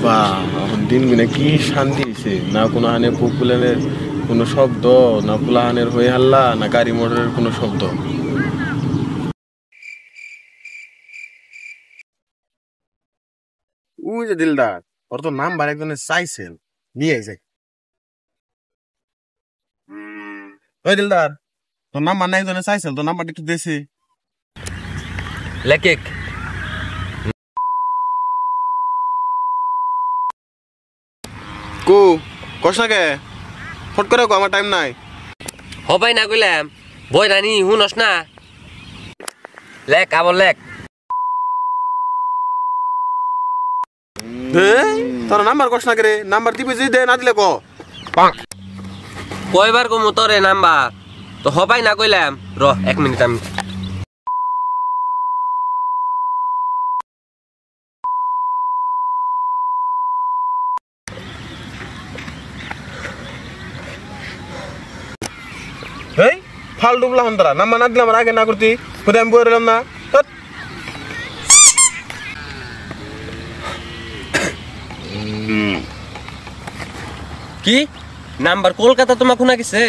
বাহ, এখন দিন গুনে কি শান্তি হয়েছে। না কোনো হানে পুকুলের কোনো শব্দ, না পুলাহানের হয়ে হাল্লা, না গাড়ি মোটরের কোনো শব্দ। ওই যে দিলদার, ওর তো নাম্বার একজনের চাইছেন, নিয়ে যায়। ওই দিলদার, তোর নাম্বার না একজনের চাইছিল, তোর নাম্বারটা একটু দেছি। লেকেক কু কষাকে ফট করে আমার টাইম নাই। হবাই না কইলাম বই রানি হুনস না লেক আবার লেক তোর নাম্বার কষ না করে, নাম্বার দিবি যে দে, না দিলে ক। কয়বার কমু তোরে নাম্বার তো হবাই না কইলাম র 1 মিনিট আমি এই ফাল ডুবলা হন তারা, নাম্বার না দিলাম আগে না করতি, কোথায় আমি বই রইলাম না। কি নাম্বার কলকাতা তোমার খুনা গেছে